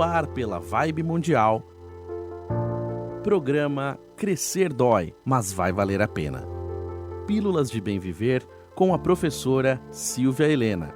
no ar pela Vibe Mundial. Programa Crescer Dói, mas vai valer a pena. Pílulas de Bem Viver com a professora Silvia Helena.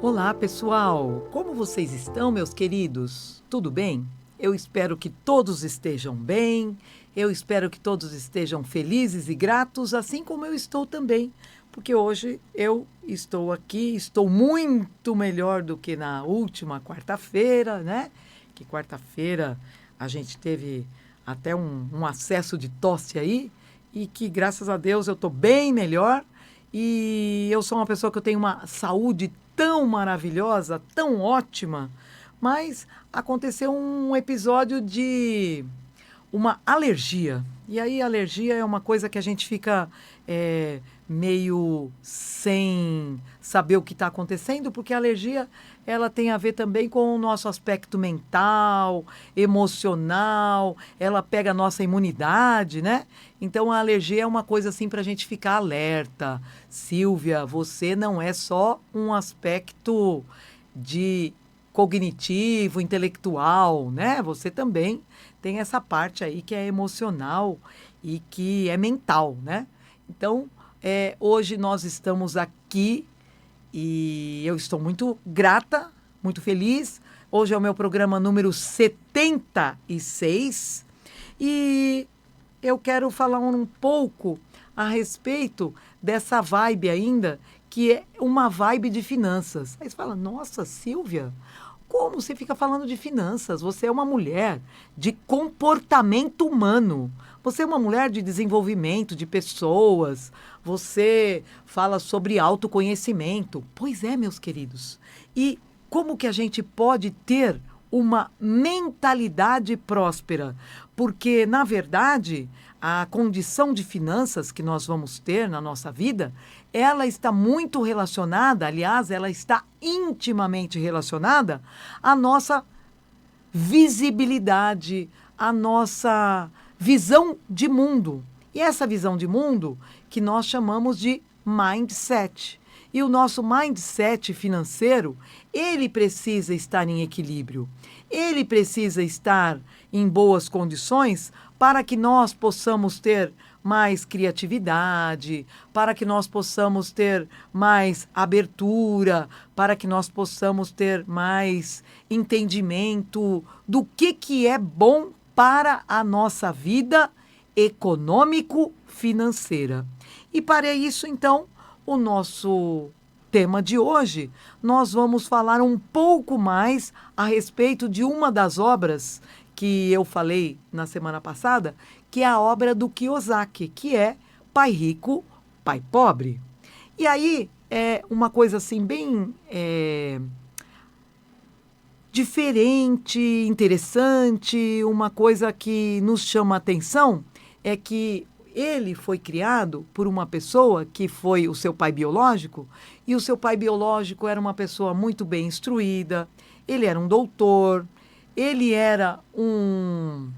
Olá, pessoal! Como vocês estão, meus queridos? Tudo bem? Eu espero que todos estejam bem, eu espero que todos estejam felizes e gratos, assim como eu estou também, porque hoje eu estou aqui, estou muito melhor do que na última quarta-feira, né? Que quarta-feira a gente teve até um acesso de tosse aí, e que, graças a Deus, eu estou bem melhor, e eu sou uma pessoa que eu tenho uma saúde tão maravilhosa, tão ótima, mas aconteceu um episódio de uma alergia. E aí, alergia é uma coisa que a gente fica meio sem saber o que está acontecendo, porque a alergia ela tem a ver também com o nosso aspecto mental, emocional, ela pega a nossa imunidade, né? Então, a alergia é uma coisa assim para a gente ficar alerta. Silvia, você não é só um aspecto de cognitivo, intelectual, né? Você também tem essa parte aí que é emocional e que é mental, né? Então, hoje nós estamos aqui e eu estou muito grata, muito feliz. Hoje é o meu programa número 76 e eu quero falar um pouco a respeito dessa vibe ainda, que é uma vibe de finanças. Aí você fala, nossa, Silvia, como você fica falando de finanças? Você é uma mulher de comportamento humano. Você é uma mulher de desenvolvimento de pessoas. Você fala sobre autoconhecimento. Pois é, meus queridos. E como que a gente pode ter uma mentalidade próspera? Porque, na verdade, a condição de finanças que nós vamos ter na nossa vida, ela está muito relacionada, aliás, ela está intimamente relacionada à nossa visibilidade, à nossa visão de mundo. E essa visão de mundo que nós chamamos de mindset. E o nosso mindset financeiro, ele precisa estar em equilíbrio. Ele precisa estar em boas condições para que nós possamos ter mais criatividade, para que nós possamos ter mais abertura, para que nós possamos ter mais entendimento do que é bom para a nossa vida econômico-financeira. E para isso, então, o nosso tema de hoje, nós vamos falar um pouco mais a respeito de uma das obras que eu falei na semana passada, que é a obra do Kiyosaki, que é Pai Rico, Pai Pobre. E aí, é uma coisa assim bem diferente, interessante, uma coisa que nos chama a atenção é que ele foi criado por uma pessoa que foi o seu pai biológico, e o seu pai biológico era uma pessoa muito bem instruída, ele era um doutor, ele era um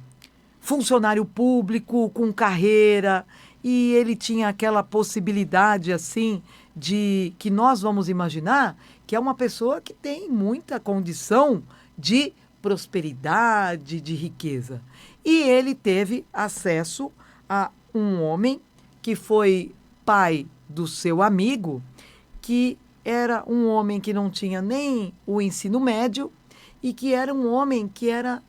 funcionário público com carreira, e ele tinha aquela possibilidade assim de que nós vamos imaginar que é uma pessoa que tem muita condição de prosperidade, de riqueza. E ele teve acesso a um homem que foi pai do seu amigo, que era um homem que não tinha nem o ensino médio e que era um homem que era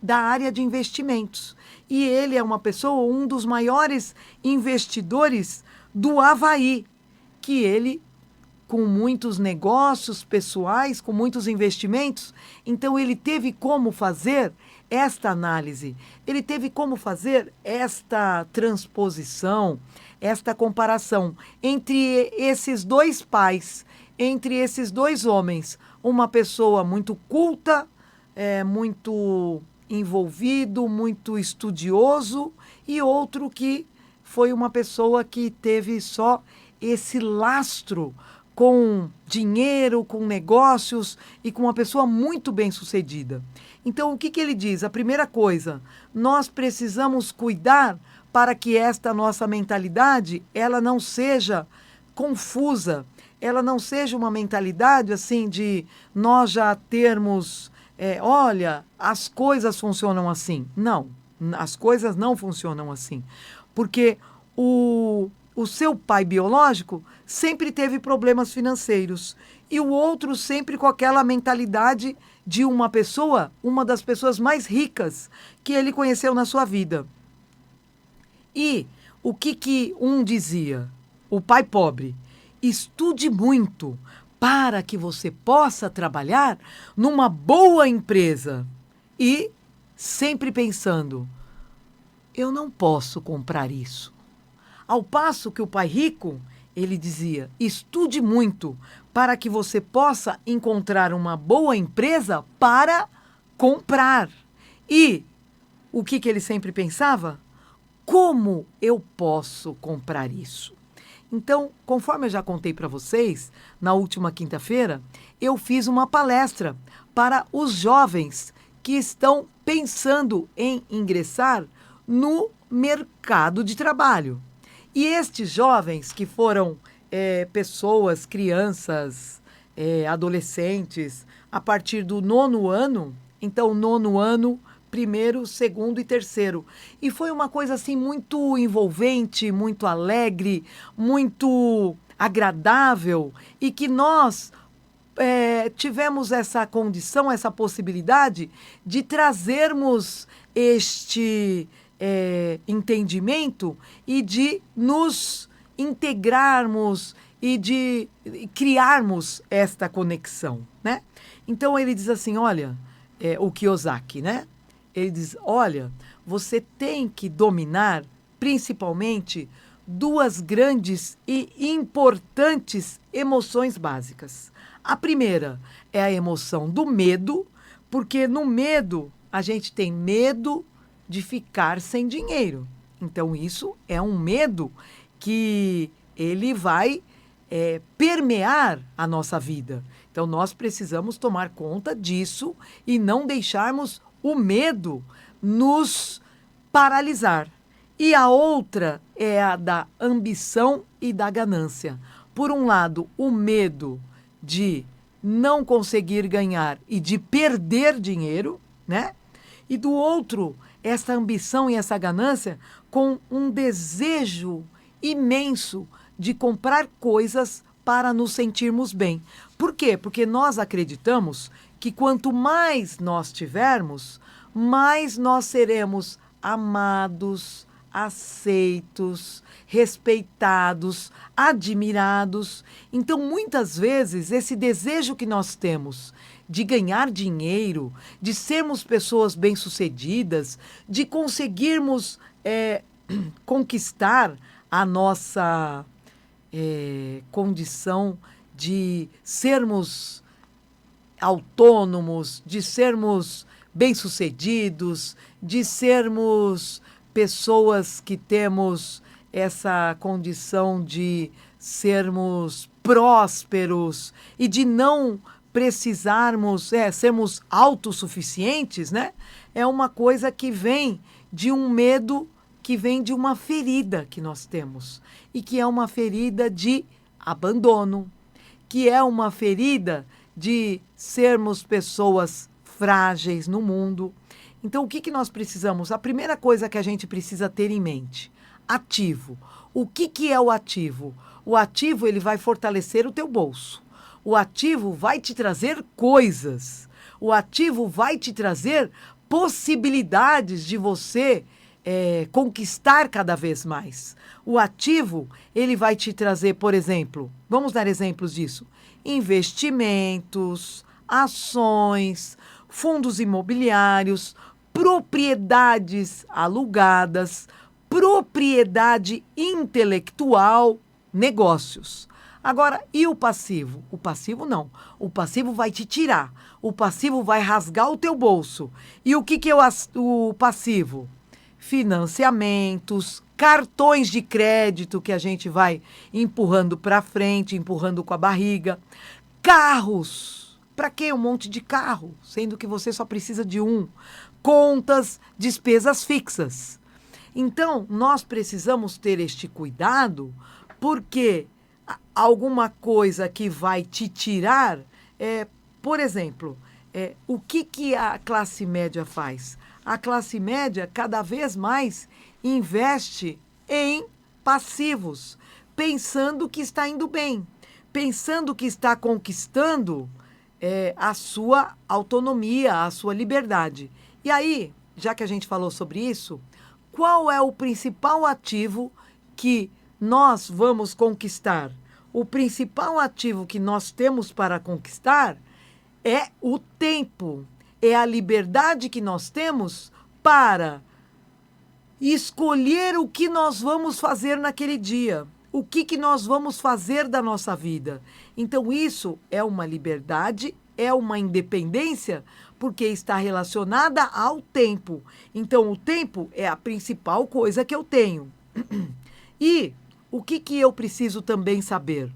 da área de investimentos. E ele é uma pessoa, um dos maiores investidores do Havaí, que ele, com muitos negócios pessoais, com muitos investimentos, então ele teve como fazer esta análise, ele teve como fazer esta transposição, esta comparação entre esses dois pais, entre esses dois homens, uma pessoa muito culta, muito envolvido, muito estudioso, e outro que foi uma pessoa que teve só esse lastro com dinheiro, com negócios e com uma pessoa muito bem-sucedida. Então, o que ele diz? A primeira coisa, nós precisamos cuidar para que esta nossa mentalidade, ela não seja confusa, ela não seja uma mentalidade assim de nós já termos, olha, as coisas funcionam assim. Não, as coisas não funcionam assim. Porque o seu pai biológico sempre teve problemas financeiros e o outro sempre com aquela mentalidade de uma pessoa, uma das pessoas mais ricas que ele conheceu na sua vida. E o que um dizia? O pai pobre: estude muito para que você possa trabalhar numa boa empresa. E sempre pensando, eu não posso comprar isso. Ao passo que o pai rico, ele dizia, estude muito para que você possa encontrar uma boa empresa para comprar. E o que ele sempre pensava? Como eu posso comprar isso? Então, conforme eu já contei para vocês, na última quinta-feira, eu fiz uma palestra para os jovens que estão pensando em ingressar no mercado de trabalho. E estes jovens, que foram pessoas, crianças, adolescentes, a partir do 9º ano, então 9º ano, 1º, 2º e 3º. E foi uma coisa assim muito envolvente, muito alegre, muito agradável, e que nós tivemos essa condição, essa possibilidade de trazermos este entendimento e de nos integrarmos e de criarmos esta conexão, né? Então ele diz assim, olha, o Kiyosaki, né? Ele diz, olha, você tem que dominar principalmente 2 grandes e importantes emoções básicas. A primeira é a emoção do medo, porque no medo a gente tem medo de ficar sem dinheiro. Então isso é um medo que ele vai permear a nossa vida. Então nós precisamos tomar conta disso e não deixarmos o medo nos paralisar. E a outra é a da ambição e da ganância. Por um lado, o medo de não conseguir ganhar e de perder dinheiro, né? E do outro, essa ambição e essa ganância com um desejo imenso de comprar coisas para nos sentirmos bem. Por quê? Porque nós acreditamos que quanto mais nós tivermos, mais nós seremos amados, aceitos, respeitados, admirados. Então, muitas vezes, esse desejo que nós temos de ganhar dinheiro, de sermos pessoas bem-sucedidas, de conseguirmos conquistar a nossa condição de sermos autônomos, de sermos bem-sucedidos, de sermos pessoas que temos essa condição de sermos prósperos e de não precisarmos, sermos autossuficientes, né? É uma coisa que vem de um medo, que vem de uma ferida que nós temos. E que é uma ferida de abandono, que é uma ferida de sermos pessoas frágeis no mundo. Então, o que nós precisamos? A primeira coisa que a gente precisa ter em mente, ativo. O que é o ativo? O ativo, ele vai fortalecer o teu bolso. O ativo vai te trazer coisas. O ativo vai te trazer possibilidades de você conquistar cada vez mais. O ativo, ele vai te trazer, por exemplo, vamos dar exemplos disso, investimentos, ações, fundos imobiliários, propriedades alugadas, propriedade intelectual, negócios. Agora, e o passivo? O passivo não. O passivo vai te tirar. O passivo vai rasgar o teu bolso. E o que é o passivo? Financiamentos, cartões de crédito que a gente vai empurrando para frente, empurrando com a barriga. Carros. Para que um monte de carro? Sendo que você só precisa de um. Contas, despesas fixas. Então, nós precisamos ter este cuidado porque alguma coisa que vai te tirar, por exemplo, o que a classe média faz? A classe média cada vez mais investe em passivos, pensando que está indo bem, pensando que está conquistando a sua autonomia, a sua liberdade. E aí, já que a gente falou sobre isso, qual é o principal ativo que nós vamos conquistar? O principal ativo que nós temos para conquistar é o tempo, é a liberdade que nós temos para escolher o que nós vamos fazer naquele dia, o que nós vamos fazer da nossa vida. Então, isso é uma liberdade, é uma independência, porque está relacionada ao tempo. Então, o tempo é a principal coisa que eu tenho. E o que eu preciso também saber?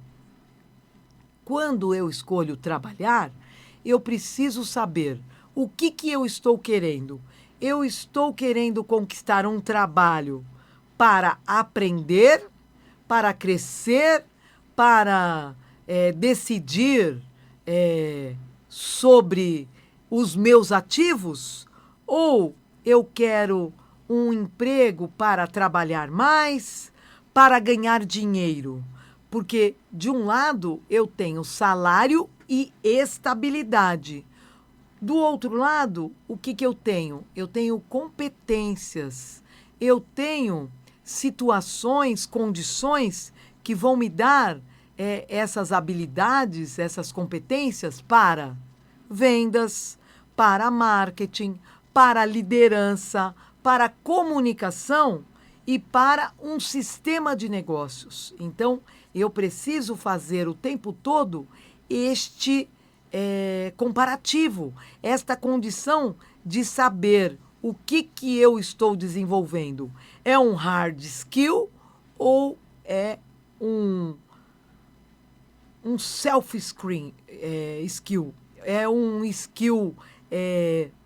Quando eu escolho trabalhar, eu preciso saber o que eu estou querendo. Eu estou querendo conquistar um trabalho para aprender, para crescer, para decidir sobre os meus ativos? Ou eu quero um emprego para trabalhar mais, para ganhar dinheiro? Porque, de um lado, eu tenho salário e estabilidade. Do outro lado, o que eu tenho? Eu tenho competências, eu tenho situações, condições que vão me dar essas habilidades, essas competências para vendas, para marketing, para liderança, para comunicação e para um sistema de negócios. Então, eu preciso fazer o tempo todo este comparativo, esta condição de saber o que eu estou desenvolvendo. É um hard skill ou é um self-screen skill? É um skill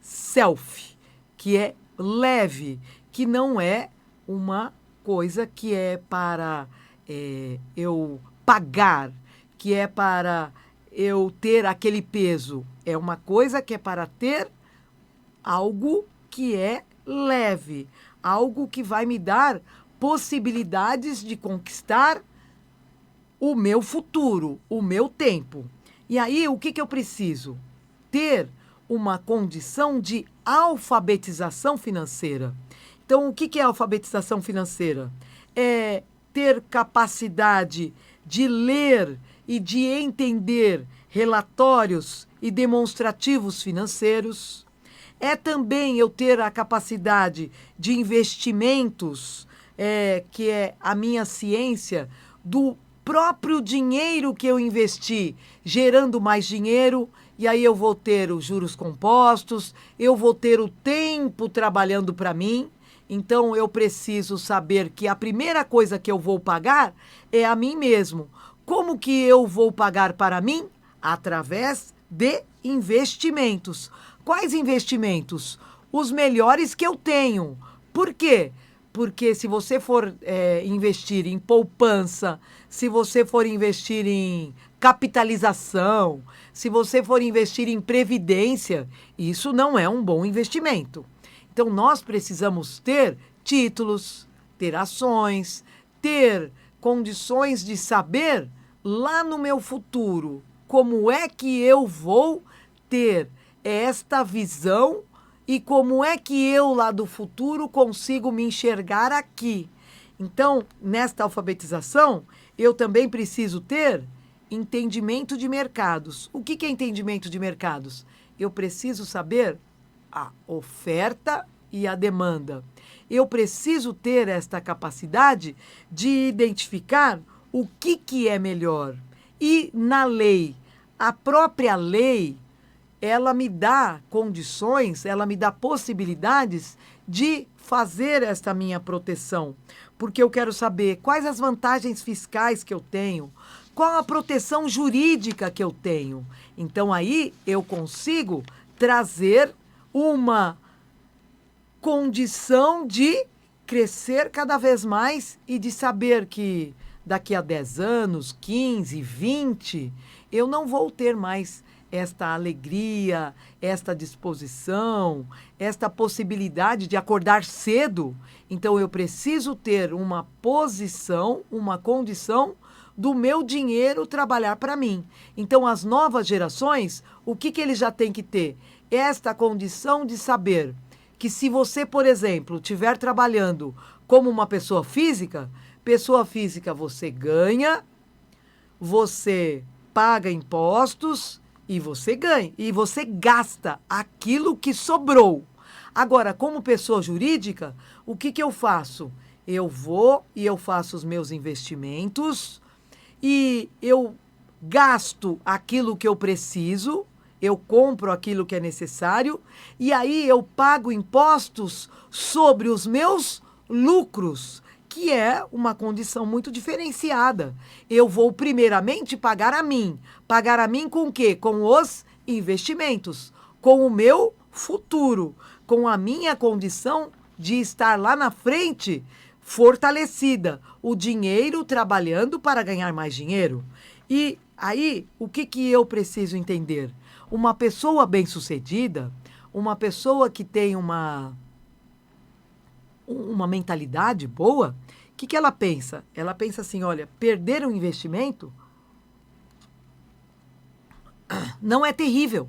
self, que é leve, que não é uma coisa que é para eu pagar, que é para eu ter aquele peso. É uma coisa que é para ter algo que é leve, algo que vai me dar possibilidades de conquistar o meu futuro, o meu tempo. E aí, o que eu preciso? Ter uma condição de alfabetização financeira. Então, o que é alfabetização financeira? É ter capacidade de ler e de entender relatórios e demonstrativos financeiros. É também eu ter a capacidade de investimentos, que é a minha ciência do próprio dinheiro que eu investi, gerando mais dinheiro, e aí eu vou ter os juros compostos, eu vou ter o tempo trabalhando para mim. Então, eu preciso saber que a primeira coisa que eu vou pagar é a mim mesmo. Como que eu vou pagar para mim? Através de investimentos. Quais investimentos? Os melhores que eu tenho. Por quê? Porque se você for investir em poupança, se você for investir em capitalização, se você for investir em previdência, isso não é um bom investimento. Então, nós precisamos ter títulos, ter ações, ter condições de saber lá no meu futuro como é que eu vou ter esta visão e como é que eu lá do futuro consigo me enxergar aqui. Então, nesta alfabetização, eu também preciso ter entendimento de mercados. O que é entendimento de mercados? Eu preciso saber a oferta e a demanda. Eu preciso ter esta capacidade de identificar o que é melhor. E na lei, a própria lei, ela me dá condições, ela me dá possibilidades de fazer esta minha proteção. Porque eu quero saber quais as vantagens fiscais que eu tenho, qual a proteção jurídica que eu tenho. Então, aí eu consigo trazer uma condição de crescer cada vez mais e de saber que daqui a 10 anos, 15, 20, eu não vou ter mais esta alegria, esta disposição, esta possibilidade de acordar cedo. Então, eu preciso ter uma posição, uma condição do meu dinheiro trabalhar para mim. Então, as novas gerações, o que eles já têm que ter? Esta condição de saber que se você, por exemplo, estiver trabalhando como uma pessoa física você ganha, você paga impostos e você ganha. E você gasta aquilo que sobrou. Agora, como pessoa jurídica, o que eu faço? Eu vou e eu faço os meus investimentos e eu gasto aquilo que eu preciso, eu compro aquilo que é necessário e aí eu pago impostos sobre os meus lucros, que é uma condição muito diferenciada. Eu vou primeiramente pagar a mim. Pagar a mim com o quê? Com os investimentos, com o meu futuro, com a minha condição de estar lá na frente fortalecida, o dinheiro trabalhando para ganhar mais dinheiro. E aí, o que eu preciso entender? Uma pessoa bem-sucedida, uma pessoa que tem uma mentalidade boa, o que ela pensa? Ela pensa assim, olha, perder um investimento não é terrível.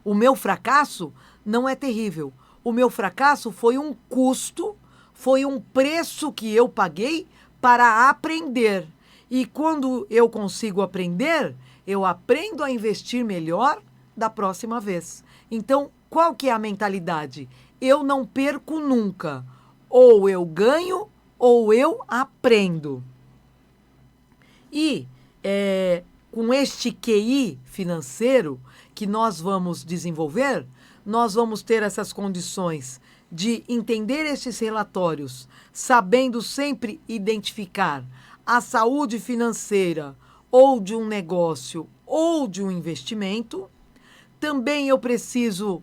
O meu fracasso não é terrível. O meu fracasso foi um custo, foi um preço que eu paguei para aprender. E quando eu consigo aprender, eu aprendo a investir melhor da próxima vez. Então, qual que é a mentalidade? Eu não perco nunca. Ou eu ganho, ou eu aprendo. E com este QI financeiro que nós vamos desenvolver, nós vamos ter essas condições de entender estes relatórios, sabendo sempre identificar a saúde financeira ou de um negócio ou de um investimento. Também eu preciso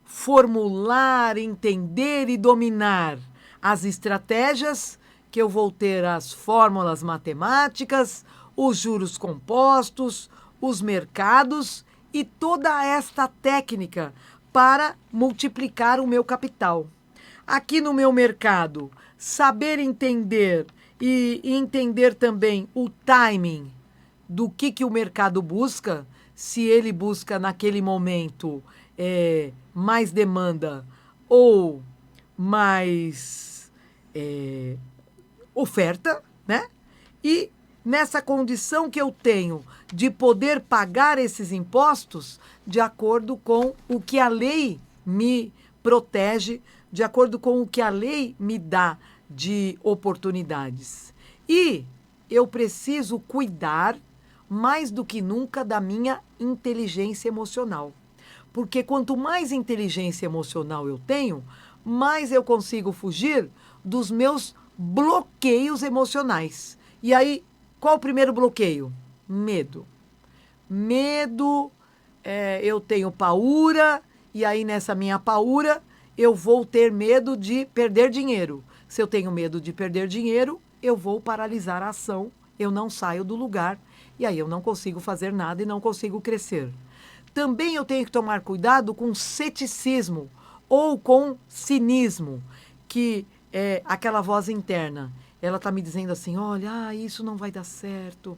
formular, entender e dominar as estratégias, que eu vou ter as fórmulas matemáticas, os juros compostos, os mercados e toda esta técnica para multiplicar o meu capital. Aqui no meu mercado, saber entender e entender também o timing do que o mercado busca, se ele busca naquele momento mais demanda ou mais oferta, né? E nessa condição que eu tenho de poder pagar esses impostos de acordo com o que a lei me protege, de acordo com o que a lei me dá de oportunidades. E eu preciso cuidar mais do que nunca da minha inteligência emocional. Porque quanto mais inteligência emocional eu tenho, mais eu consigo fugir dos meus bloqueios emocionais. E aí, qual o primeiro bloqueio? Medo. Medo, eu tenho paura, e aí nessa minha paura eu vou ter medo de perder dinheiro. Se eu tenho medo de perder dinheiro, eu vou paralisar a ação, eu não saio do lugar, e aí eu não consigo fazer nada e não consigo crescer. Também eu tenho que tomar cuidado com ceticismo ou com cinismo, que é aquela voz interna. Ela está me dizendo assim, olha, isso não vai dar certo.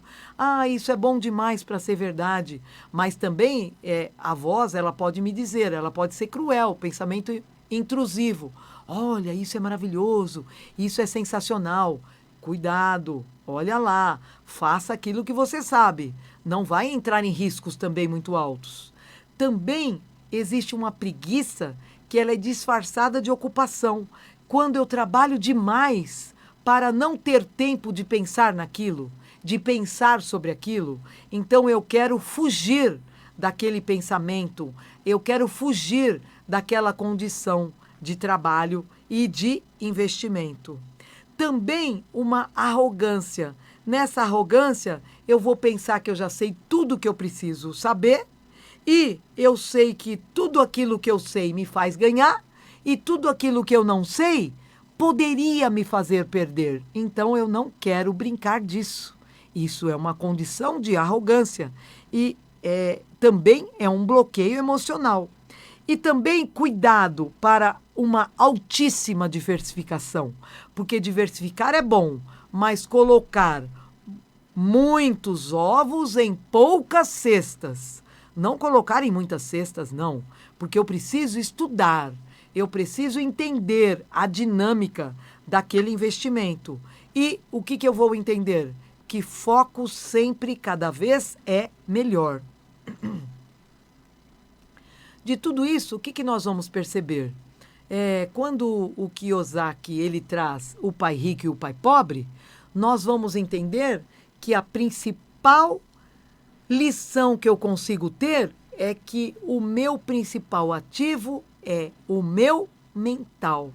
Isso é bom demais para ser verdade. Mas também a voz, ela pode me dizer, ela pode ser cruel, pensamento intrusivo. Olha, isso é maravilhoso, isso é sensacional. Cuidado, olha lá, faça aquilo que você sabe. Não vai entrar em riscos também muito altos. Também existe uma preguiça que ela é disfarçada de ocupação. Quando eu trabalho demais para não ter tempo de pensar naquilo, de pensar sobre aquilo, então eu quero fugir daquele pensamento, eu quero fugir daquela condição de trabalho e de investimento. Também uma arrogância. Nessa arrogância, eu vou pensar que eu já sei tudo o que eu preciso saber e eu sei que tudo aquilo que eu sei me faz ganhar e tudo aquilo que eu não sei poderia me fazer perder. Então eu não quero brincar disso. Isso é uma condição de arrogância e também é um bloqueio emocional. E também cuidado para uma altíssima diversificação, porque diversificar é bom, mas colocar muitos ovos em poucas cestas. Não colocar em muitas cestas, não, porque eu preciso estudar, eu preciso entender a dinâmica daquele investimento. E o que eu vou entender? Que foco sempre, cada vez, é melhor. De tudo isso, o que nós vamos perceber? Quando o Kiyosaki ele traz o pai rico e o pai pobre, nós vamos entender que a principal lição que eu consigo ter é que o meu principal ativo é o meu mental,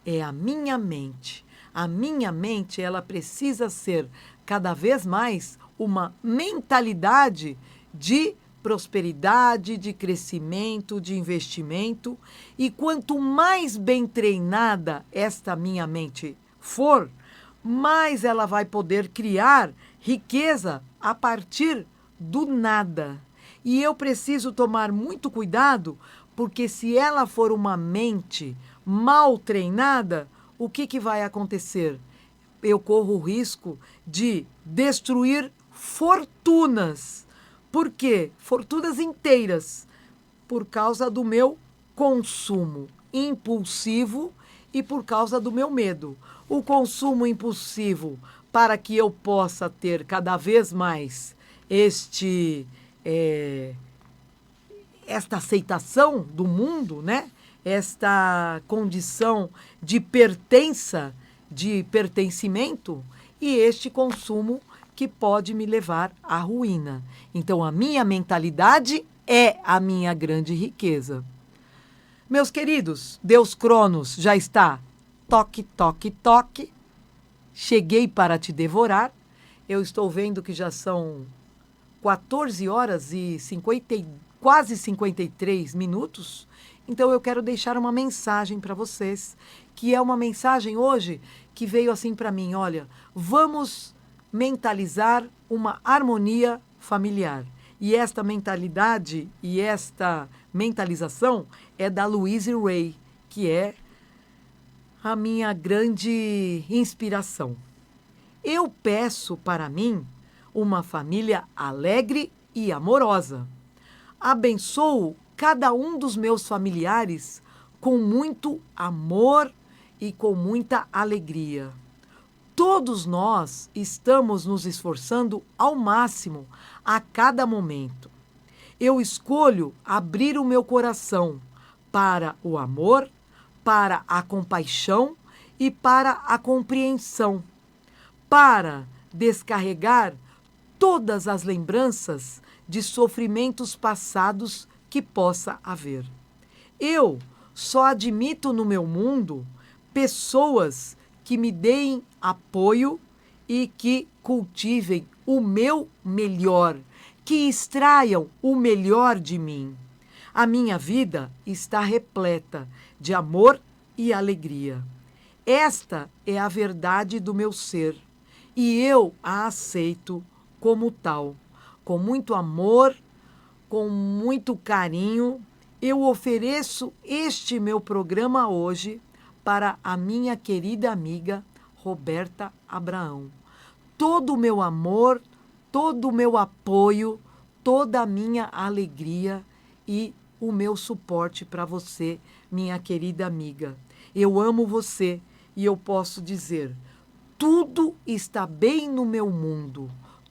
é a minha mente. A minha mente, ela precisa ser cada vez mais uma mentalidade de prosperidade, de crescimento, de investimento. E quanto mais bem treinada esta minha mente for, mais ela vai poder criar riqueza a partir do nada. E eu preciso tomar muito cuidado, porque se ela for uma mente mal treinada, o que vai acontecer? Eu corro o risco de destruir fortunas. Por quê? Fortunas inteiras, por causa do meu consumo impulsivo e por causa do meu medo. O consumo impulsivo, para que eu possa ter cada vez mais esta aceitação do mundo, né? Esta condição de pertença, de pertencimento, e este consumo que pode me levar à ruína. Então, a minha mentalidade é a minha grande riqueza. Meus queridos, Deus Cronos já está. Toque, toque, toque. Cheguei para te devorar. Eu estou vendo que já são 14 horas e quase 53 minutos. Então, eu quero deixar uma mensagem para vocês, que é uma mensagem hoje que veio assim para mim. Olha, vamos mentalizar uma harmonia familiar. E esta mentalidade e esta mentalização é da Louise Hay, que é a minha grande inspiração. Eu peço para mim uma família alegre e amorosa. Abençoo cada um dos meus familiares com muito amor e com muita alegria. Todos nós estamos nos esforçando ao máximo a cada momento. Eu escolho abrir o meu coração para o amor, para a compaixão e para a compreensão, para descarregar todas as lembranças de sofrimentos passados que possa haver. Eu só admito no meu mundo pessoas que me deem apoio e que cultivem o meu melhor, que extraiam o melhor de mim. A minha vida está repleta de amor e alegria. Esta é a verdade do meu ser e eu a aceito como tal. Com muito amor, com muito carinho, eu ofereço este meu programa hoje para a minha querida amiga Roberta Abraão. Todo o meu amor, todo o meu apoio, toda a minha alegria e o meu suporte para você, minha querida amiga. Eu amo você e eu posso dizer, tudo está bem no meu mundo,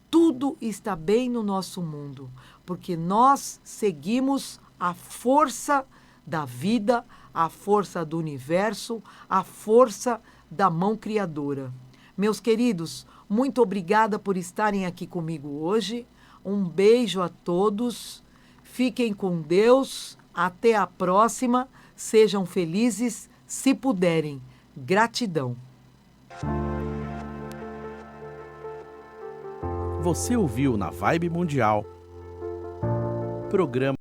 tudo está bem no nosso mundo, porque nós seguimos a força da vida, a força do universo, a força da mão criadora. Meus queridos, muito obrigada por estarem aqui comigo hoje. Um beijo a todos. Fiquem com Deus. Até a próxima. Sejam felizes, se puderem. Gratidão. Você ouviu na Vibe Mundial, programa